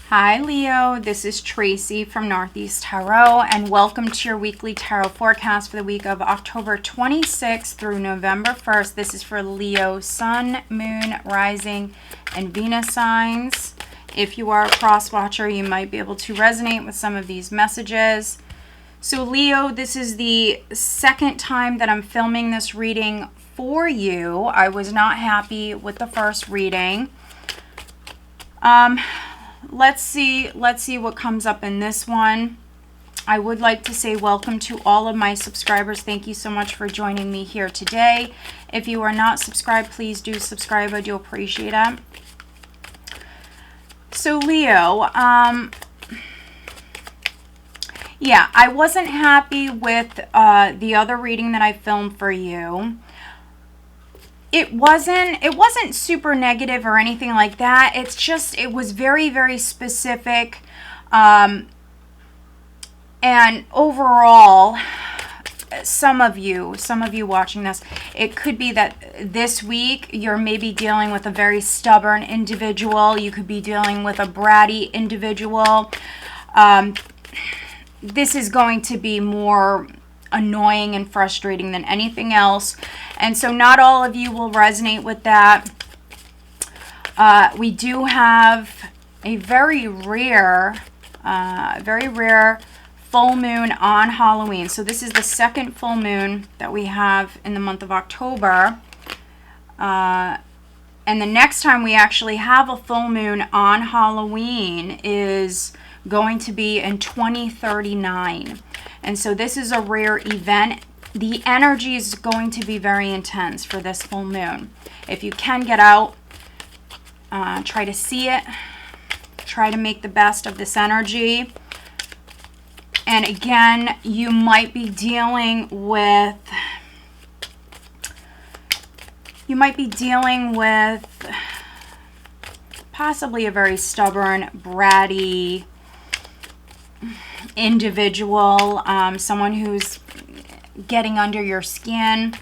Hi Leo, this is Tracy from Northeast Tarot, and welcome to your weekly tarot forecast for the week of October 26th through November 1st. This is for Leo, Sun, Moon, Rising, and Venus signs. If you are a cross watcher, you might be able to resonate with some of these messages. So Leo, this is the second time that I'm filming this reading for you. I was not happy with the first reading. Let's see what comes up in this one. I would like to say welcome to all of my subscribers. Thank you so much for joining me here today. If you are not subscribed, please do subscribe. I do appreciate it. So Leo, yeah, I wasn't happy with the other reading that I filmed for you. It wasn't super negative or anything like that. It's just, it was very, very specific. And overall, some of you watching this, it could be that this week you're maybe dealing with a very stubborn individual. You could be dealing with a bratty individual. This is going to be more annoying and frustrating than anything else, and so not all of you will resonate with that. We do have a very rare full moon on Halloween. So this is the second full moon that we have in the month of October, and the next time we actually have a full moon on Halloween is going to be in 2039. And so this is a rare event. The energy is going to be very intense for this full moon. If you can get out, try to see it. Try to make the best of this energy. And again, you might be dealing with possibly a very stubborn, bratty individual, someone who's getting under your skin.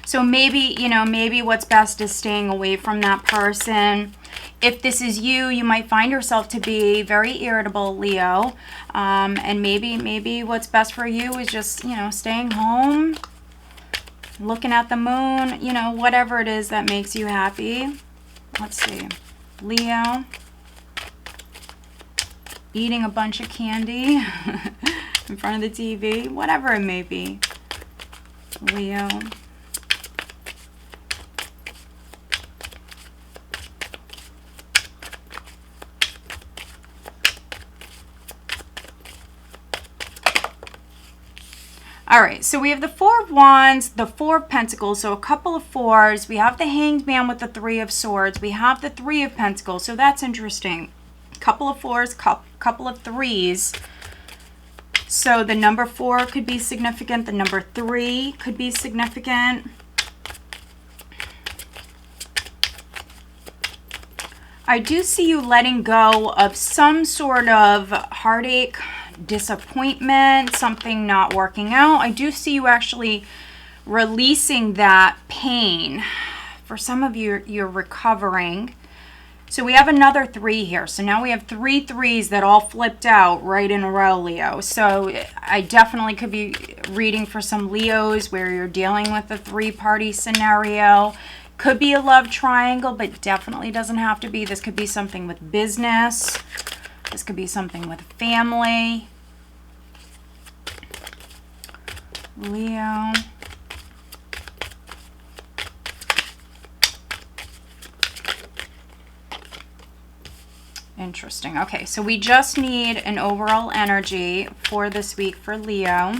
So maybe, maybe what's best is staying away from that person. If this is you, you might find yourself to be very irritable, Leo. And maybe what's best for you is just, staying home, looking at the moon, whatever it is that makes you happy. Let's see. Leo. Eating a bunch of candy in front of the TV, whatever it may be. Leo. All right, so we have the Four of Wands, the Four of Pentacles, so a couple of fours. We have the Hanged Man with the Three of Swords. We have the Three of Pentacles, so that's interesting. Couple of fours, couple of threes. So the number 4 could be significant. The number 3 could be significant. I do see you letting go of some sort of heartache, disappointment, something not working out. I do see you actually releasing that pain. For some of you, you're recovering. So we have another 3 here. So now we have 3 threes that all flipped out right in a row, Leo. So I definitely could be reading for some Leos where you're dealing with a 3-party scenario. Could be a love triangle, but definitely doesn't have to be. This could be something with business. This could be something with family. Leo. Interesting. Okay, so we just need an overall energy for this week for Leo.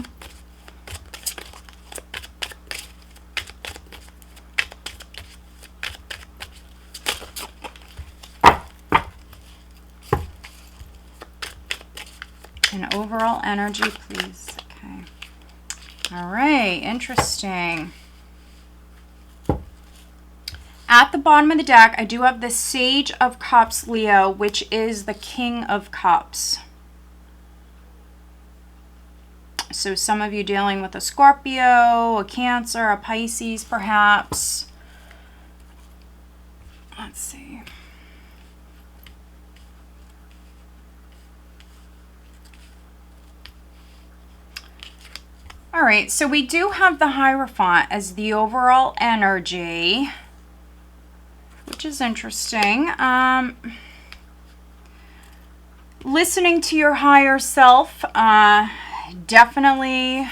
An overall energy, please. Okay. All right, interesting. At the bottom of the deck, I do have the Sage of Cups, Leo, which is the King of Cups. So some of you dealing with a Scorpio, a Cancer, a Pisces, perhaps. Let's see. All right, so we do have the Hierophant as the overall energy, which is interesting. Listening to your higher self definitely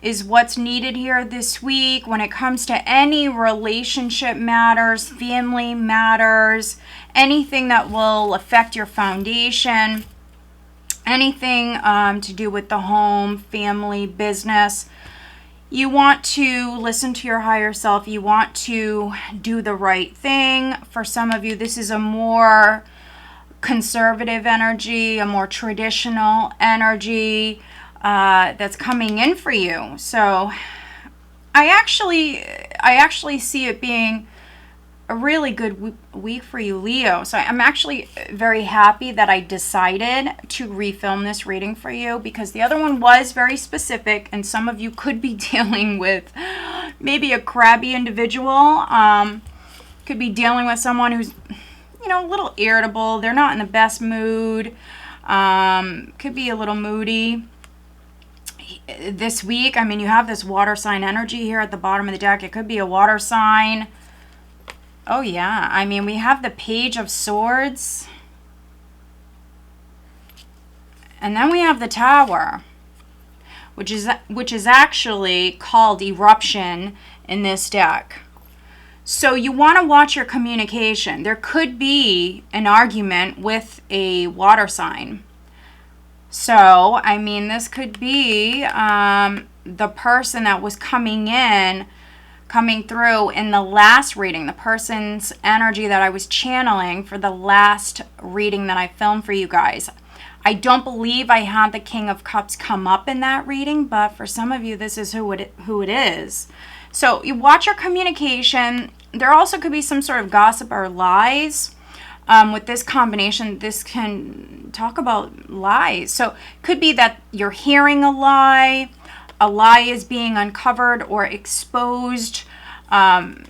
is what's needed here this week when it comes to any relationship matters, family matters, anything that will affect your foundation, anything to do with the home, family, business. You want to listen to your higher self. You want to do the right thing. For some of you, this is a more conservative energy, a more traditional energy that's coming in for you. So I actually see it being a really good week for you, Leo. So I'm actually very happy that I decided to refilm this reading for you, because the other one was very specific, and some of you could be dealing with maybe a crabby individual. Could be dealing with someone who's, you know, a little irritable. They're not in the best mood. Could be a little moody this week. I mean, you have this water sign energy here at the bottom of the deck. It could be a water sign. Oh yeah, I mean, we have the Page of Swords. And then we have the Tower, which is actually called Eruption in this deck. So you want to watch your communication. There could be an argument with a water sign. So, I mean, this could be the person that was coming through in the last reading, the person's energy that I was channeling for the last reading that I filmed for you guys. I don't believe I had the King of Cups come up in that reading, but for some of you, this is who it is. So you watch your communication. There also could be some sort of gossip or lies. With this combination, this can talk about lies. So it could be that you're hearing a lie is being uncovered or exposed.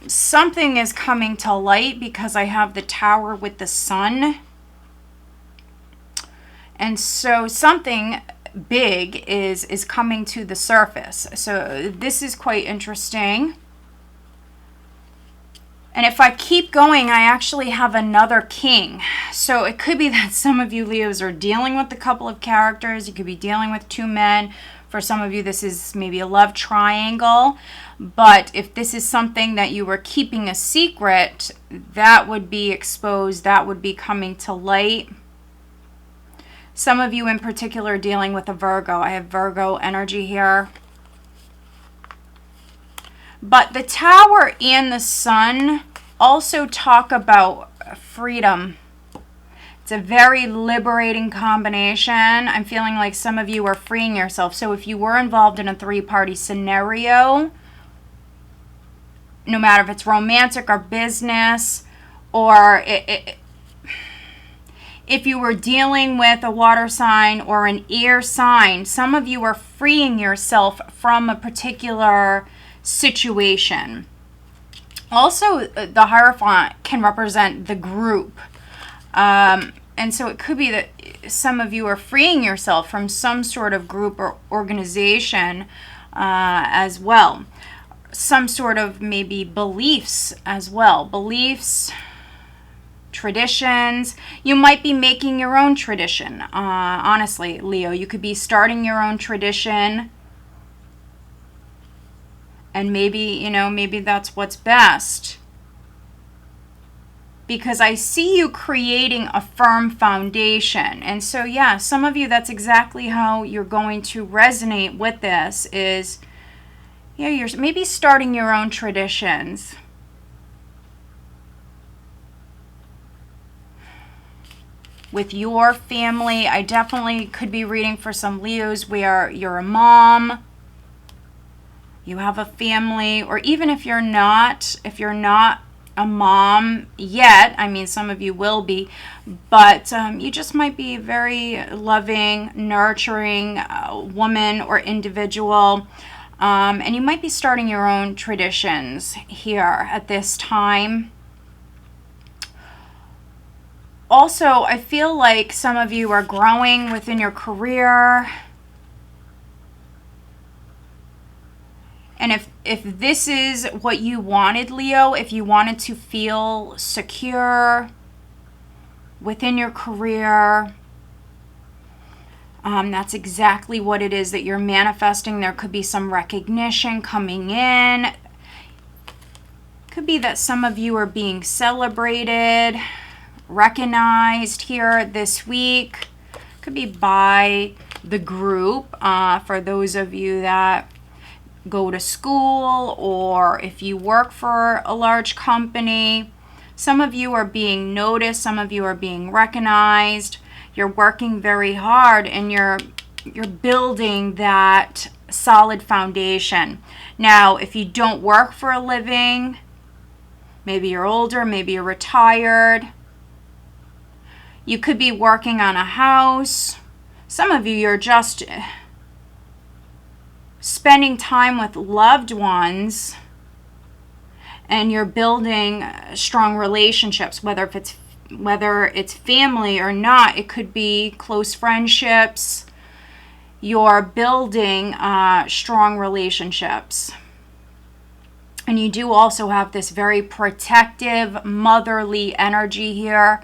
Something is coming to light, because I have the Tower with the Sun. And so something big is coming to the surface. So this is quite interesting. And if I keep going, I actually have another king. So it could be that some of you Leos are dealing with a couple of characters. You could be dealing with two men. For some of you, this is maybe a love triangle. But if this is something that you were keeping a secret, that would be exposed. That would be coming to light. Some of you in particular are dealing with a Virgo. I have Virgo energy here. But the Tower and the Sun also talk about freedom. It's a very liberating combination. I'm feeling like some of you are freeing yourself. So if you were involved in a three-party scenario, no matter if it's romantic or business, or if you were dealing with a water sign or an air sign, some of you are freeing yourself from a particular situation. Also, the Hierophant can represent the group. And so it could be that some of you are freeing yourself from some sort of group or organization as well. Some sort of maybe beliefs as well. Beliefs, traditions. You might be making your own tradition. Honestly, Leo, you could be starting your own tradition. And maybe, you know, maybe that's what's best. Because I see you creating a firm foundation. And so, yeah, some of you, that's exactly how you're going to resonate with this is, yeah, you're maybe starting your own traditions. With your family, I definitely could be reading for some Leos where you're a mom, you have a family, or even if you're not a mom yet, I mean, some of you will be, but you just might be a very loving, nurturing woman or individual, and you might be starting your own traditions here at this time. Also, I feel like some of you are growing within your career. And if this is what you wanted, Leo, if you wanted to feel secure within your career, that's exactly what it is that you're manifesting. There could be some recognition coming in. Could be that some of you are being celebrated, recognized here this week. Could be by the group, for those of you that go to school, or if you work for a large company. Some of you are being noticed, some of you are being recognized. You're working very hard, and you're building that solid foundation. Now, if you don't work for a living, maybe you're older, maybe you're retired, you could be working on a house. Some of you, you're just spending time with loved ones, and you're building strong relationships, whether it's family or not. It could be close friendships. You're building strong relationships. And you do also have this very protective, motherly energy here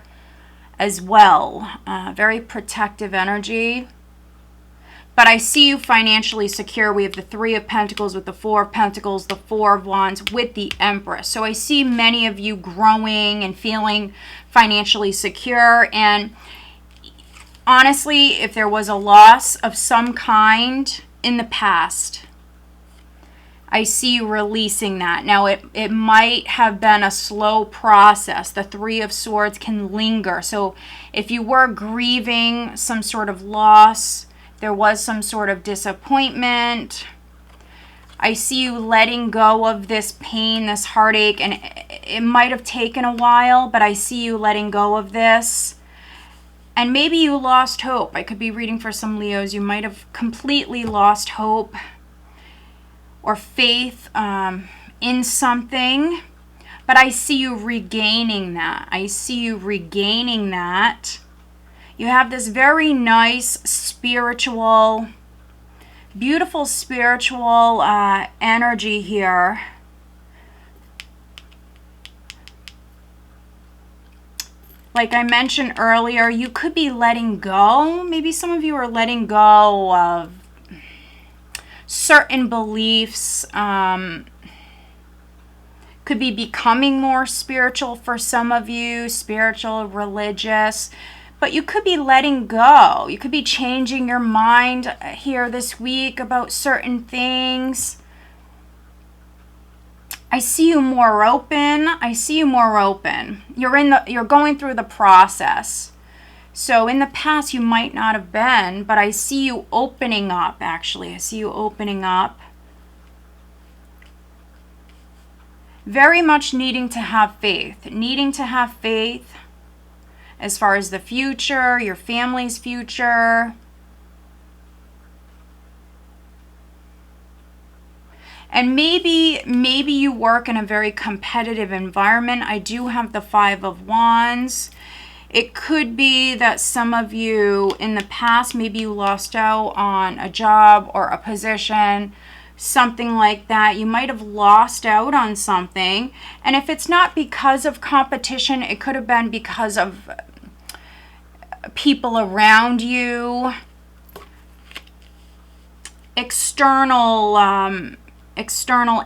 as well. Very protective energy. But I see you financially secure. We have the Three of Pentacles with the Four of Pentacles, the Four of Wands with the Empress. So I see many of you growing and feeling financially secure. And honestly, if there was a loss of some kind in the past, I see you releasing that. Now, it might have been a slow process. The Three of Swords can linger. So if you were grieving some sort of loss, there was some sort of disappointment, I see you letting go of this pain, this heartache, and it might have taken a while, but I see you letting go of this. And maybe you lost hope. I could be reading for some Leos. You might have completely lost hope or faith in something, but I see you regaining that. I see you regaining that. You have this very nice spiritual, beautiful spiritual energy here. Like I mentioned earlier, you could be letting go. Maybe some of you are letting go of certain beliefs. Could be becoming more spiritual for some of you, spiritual, religious. But you could be letting go. You could be changing your mind here this week about certain things. I see you more open. I see you more open. You're going through the process. So in the past you might not have been, but I see you opening up actually. I see you opening up. Very much needing to have faith. Needing to have faith as far as the future, your family's future. And maybe you work in a very competitive environment. I do have the Five of Wands. It could be that some of you in the past, maybe you lost out on a job or a position, something like that. You might have lost out on something. And if it's not because of competition, it could have been because of people around you, external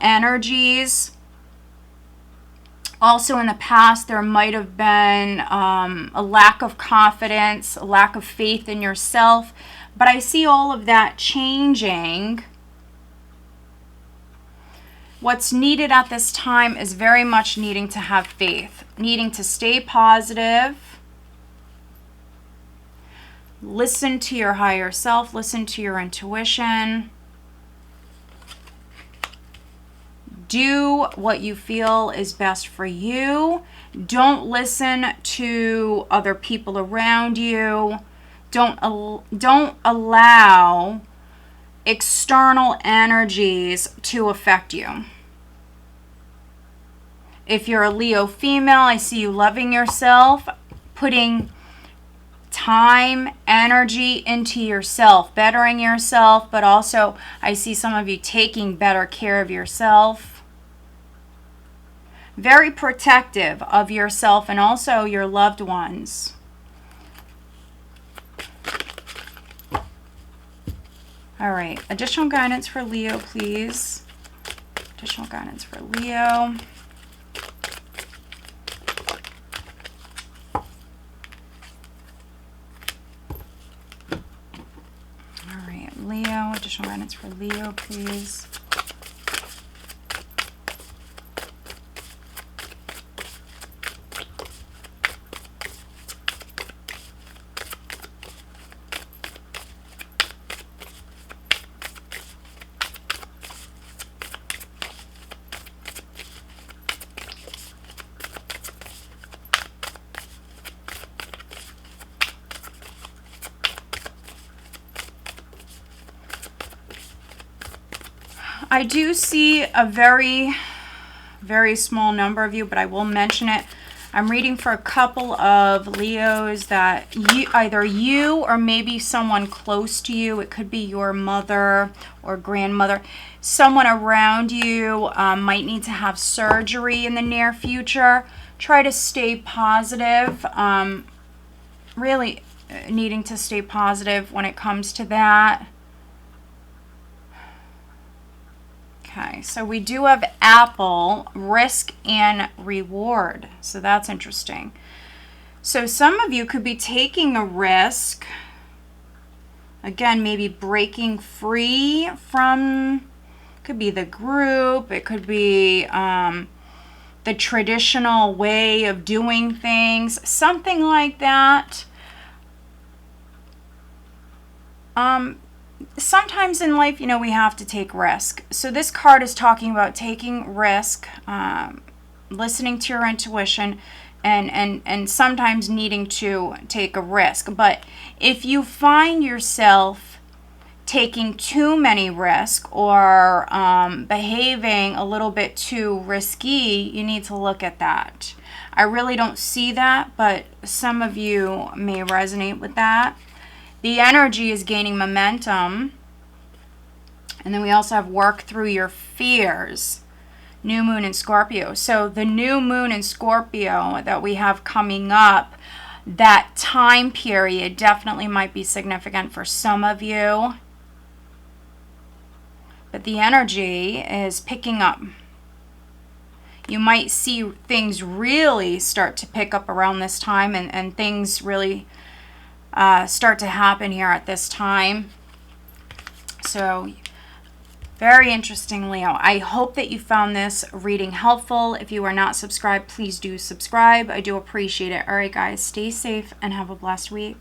energies. Also in the past, there might have been a lack of confidence, a lack of faith in yourself. But I see all of that changing. What's needed at this time is very much needing to have faith, needing to stay positive. Listen to your higher self, listen to your intuition. Do what you feel is best for you. Don't listen to other people around you. Don't allow external energies to affect you. If you're a Leo female, I see you loving yourself, taking time, energy into yourself, bettering yourself, but also I see some of you taking better care of yourself. Very protective of yourself and also your loved ones. All right, additional guidance for Leo, please. Additional guidance for Leo. All right, Leo, additional guidance for Leo, please. I do see a very, very small number of you, but I will mention it. I'm reading for a couple of Leos that either you or maybe someone close to you, it could be your mother or grandmother, someone around you might need to have surgery in the near future. Try to stay positive. Really needing to stay positive when it comes to that. Okay, so we do have Apple, risk and reward. So that's interesting. So some of you could be taking a risk. Again, maybe breaking free from, could be the group. It could be the traditional way of doing things. Something like that. Sometimes in life, you know, we have to take risk. So this card is talking about taking risk, listening to your intuition, and sometimes needing to take a risk. But if you find yourself taking too many risks or behaving a little bit too risky, you need to look at that. I really don't see that, but some of you may resonate with that. The energy is gaining momentum. And then we also have work through your fears. New moon in Scorpio. So the new moon in Scorpio that we have coming up, that time period definitely might be significant for some of you. But the energy is picking up. You might see things really start to pick up around this time and things really start to happen here at this time. So very interesting, Leo. I hope that you found this reading helpful. If you are not subscribed, please do subscribe. I do appreciate it. All right, guys, stay safe and have a blessed week.